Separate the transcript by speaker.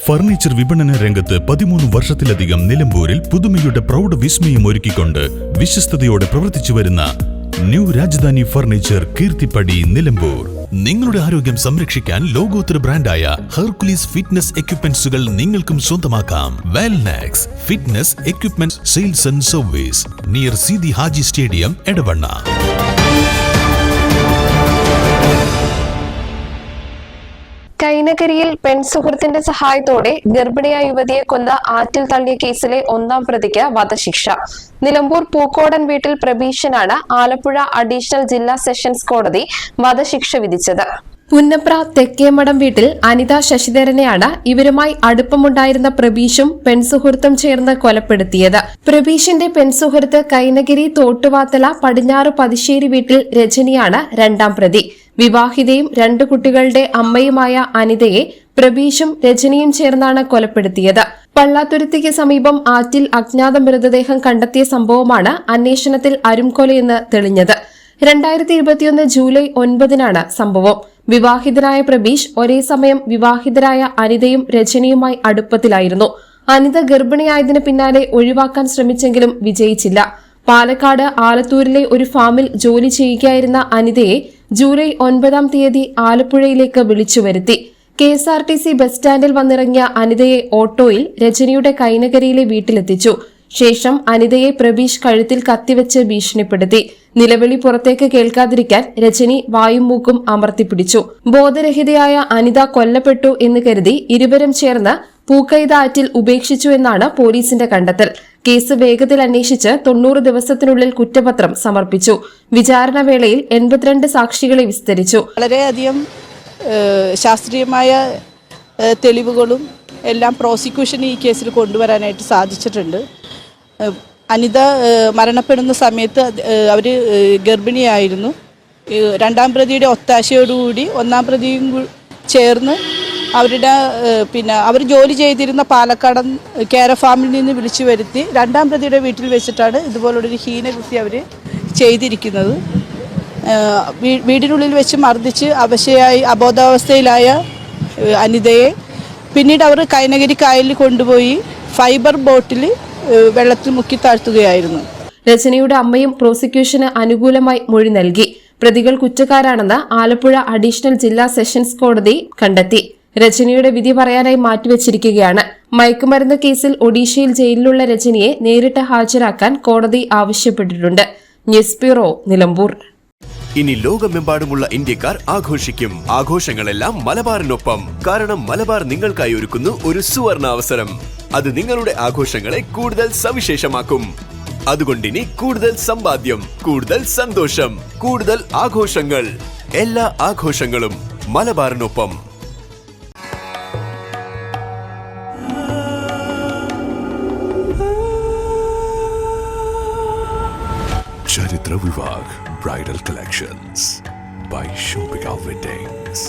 Speaker 1: Furniture വിപണന രംഗത്ത് 13 വർഷത്തിലധികം നിലമ്പൂരിൽ പുതുമയുടെ പ്രൗഢ വിസ്മയം ഒരുക്കിക്കൊണ്ട് വിശ്വസ്തയോടെ പ്രവർത്തിച്ചു വരുന്ന ന്യൂ രാജധാനി ഫർണിച്ചർ കീർത്തിപ്പടി നിലമ്പൂർ. നിങ്ങളുടെ ആരോഗ്യം സംരക്ഷിക്കാൻ ലോകോത്തര ബ്രാൻഡായ ഹെർക്കുലീസ് ഫിറ്റ്നസ് എക്യുപ്മെന്റ്സുകൾ നിങ്ങൾക്കും സ്വന്തമാക്കാം. Wellnex fitness equipment sales and service near Seethi Haji stadium, Edavanna.
Speaker 2: കൈനകരിയിൽ പെൺസുഹൃത്തിന്റെ സഹായത്തോടെ ഗർഭിണിയായ യുവതിയെ കൊന്ന ആറ്റിൽ തള്ളിയ കേസിലെ 1-ാം പ്രതിക്ക് വധശിക്ഷ. നിലമ്പൂർ പൂക്കോടൻ വീട്ടിൽ പ്രബീഷനാണ് ആലപ്പുഴ അഡീഷണൽ ജില്ലാ സെഷൻസ് കോടതി വധശിക്ഷ വിധിച്ചത്. പുന്നപ്ര തെക്കേമഠം വീട്ടിൽ അനിത ശശിധരനെയാണ് ഇവരുമായി അടുപ്പമുണ്ടായിരുന്ന പ്രബീഷും പെൺസുഹൃത്തും ചേർന്ന് കൊലപ്പെടുത്തിയത്. പ്രബീഷിന്റെ പെൺസുഹൃത്ത് കൈനഗിരി തോട്ടുവാത്തല പടിഞ്ഞാറ് പതിശ്ശേരി വീട്ടിൽ രജനിയാണ് 2-ാം പ്രതി. വിവാഹിതയും 2 കുട്ടികളുടെ അമ്മയുമായ അനിതയെ പ്രബീഷും രജനിയും ചേർന്നാണ് കൊലപ്പെടുത്തിയത്. പള്ളാത്തുരുത്തിക്ക് സമീപം ആറ്റിൽ അജ്ഞാത മൃതദേഹം കണ്ടെത്തിയ സംഭവമാണ് അന്വേഷണത്തിൽ അരുംകൊലയെന്ന് തെളിഞ്ഞത്. 2021 ജൂലൈ 9-നാണ് സംഭവം. വിവാഹിതനായ പ്രബീഷ് ഒരേ സമയം വിവാഹിതരായ അനിതയും രജനിയുമായി അടുപ്പത്തിലായിരുന്നു. അനിത ഗർഭിണിയായതിനു പിന്നാലെ ഒഴിവാക്കാൻ ശ്രമിച്ചെങ്കിലും വിജയിച്ചില്ല. പാലക്കാട് ആലത്തൂരിലെ ഒരു ഫാമിൽ ജോലി ചെയ്യുകയായിരുന്ന അനിതയെ ജൂലൈ 9-ാം തീയതി ആലപ്പുഴയിലേക്ക് വിളിച്ചുവരുത്തി. KSRTC ബസ് സ്റ്റാൻഡിൽ വന്നിറങ്ങിയ അനിതയെ ഓട്ടോയിൽ രജനിയുടെ കൈനകരിയിലെ വീട്ടിലെത്തിച്ചു. ശേഷം അനിതയെ പ്രബീഷ് കഴുത്തിൽ കത്തിവെച്ച് ഭീഷണിപ്പെടുത്തി. നിലവിളി പുറത്തേക്ക് കേൾക്കാതിരിക്കാൻ രജനി വായും മൂക്കും അമർത്തിപ്പിടിച്ചു. ബോധരഹിതയായ അനിത കൊല്ലപ്പെട്ടു എന്ന് കരുതി ഇരുവരും ചേർന്ന് പൂക്കൈത ആറ്റിൽ ഉപേക്ഷിച്ചു എന്നാണ് പോലീസിന്റെ കണ്ടെത്തൽ. കേസ് വേഗത്തിൽ അന്വേഷിച്ച് 90 ദിവസത്തിനുള്ളിൽ കുറ്റപത്രം സമർപ്പിച്ചു. വിചാരണ വേളയിൽ 82 സാക്ഷികളെ വിസ്തരിച്ചു.
Speaker 3: വളരെയധികം ശാസ്ത്രീയമായ തെളിവുകളും എല്ലാം പ്രോസിക്യൂഷൻ ഈ കേസിൽ കൊണ്ടുവരാനായിട്ട് സാധിച്ചിട്ടുണ്ട്. അനിത മരണപ്പെടുന്ന സമയത്ത് അവർ ഗർഭിണിയായിരുന്നു. 2-ാം പ്രതിയുടെ ഒത്താശയോടുകൂടി 1-ാം പ്രതിയും ചേർന്ന് അവരുടെ അവർ ജോലി ചെയ്തിരുന്ന പാലക്കാട് കേര ഫാമിൽ നിന്ന് വിളിച്ചു വരുത്തി 2-ാം പ്രതിയുടെ വീട്ടിൽ വെച്ചിട്ടാണ് ഇതുപോലുള്ളൊരു ഹീനകൃത്യം അവർ ചെയ്തിരിക്കുന്നത്. വീടിനുള്ളിൽ വെച്ച് മർദ്ദിച്ച് അബോധാവസ്ഥയിലായ അനിതയെ പിന്നീട് അവർ കൈനഗിരി കായലിൽ കൊണ്ടുപോയി ഫൈബർ ബോട്ടിൽ വെള്ളത്തിൽ മുക്കി താഴ്ത്തുകയായിരുന്നു.
Speaker 2: രജനിയുടെ അമ്മയും പ്രോസിക്യൂഷന് അനുകൂലമായി മൊഴി നൽകി. പ്രതികൾ കുറ്റക്കാരാണെന്ന് ആലപ്പുഴ അഡീഷണൽ ജില്ലാ സെഷൻസ് കോടതി കണ്ടെത്തി. രജനിയുടെ വിധി പറയാനായി മാറ്റിവെച്ചിരിക്കുകയാണ്. മയക്കുമരുന്ന് കേസിൽ ഒഡീഷയിൽ ജയിലിലുള്ള രജനിയെ നേരിട്ട് ഹാജരാക്കാൻ കോടതി ആവശ്യപ്പെട്ടിട്ടുണ്ട്. News bureau, Nilambur.
Speaker 4: ഇനി ലോകമെമ്പാടുമുള്ള ഇന്ത്യക്കാർ ആഘോഷിക്കും. ആഘോഷങ്ങളെല്ലാം മലബാറിനൊപ്പം. കാരണം മലബാർ നിങ്ങൾക്കായി ഒരുക്കുന്നു ഒരു സുവർണ അവസരം. അത് നിങ്ങളുടെ ആഘോഷങ്ങളെ കൂടുതൽ സവിശേഷമാക്കും. അതുകൊണ്ടിനി കൂടുതൽ സമ്പാദ്യം, കൂടുതൽ സന്തോഷം, കൂടുതൽ ആഘോഷങ്ങൾ. എല്ലാ ആഘോഷങ്ങളും മലബാറിനൊപ്പം. ചരിത്ര Vivah bridal collections by Shobhika Weddings.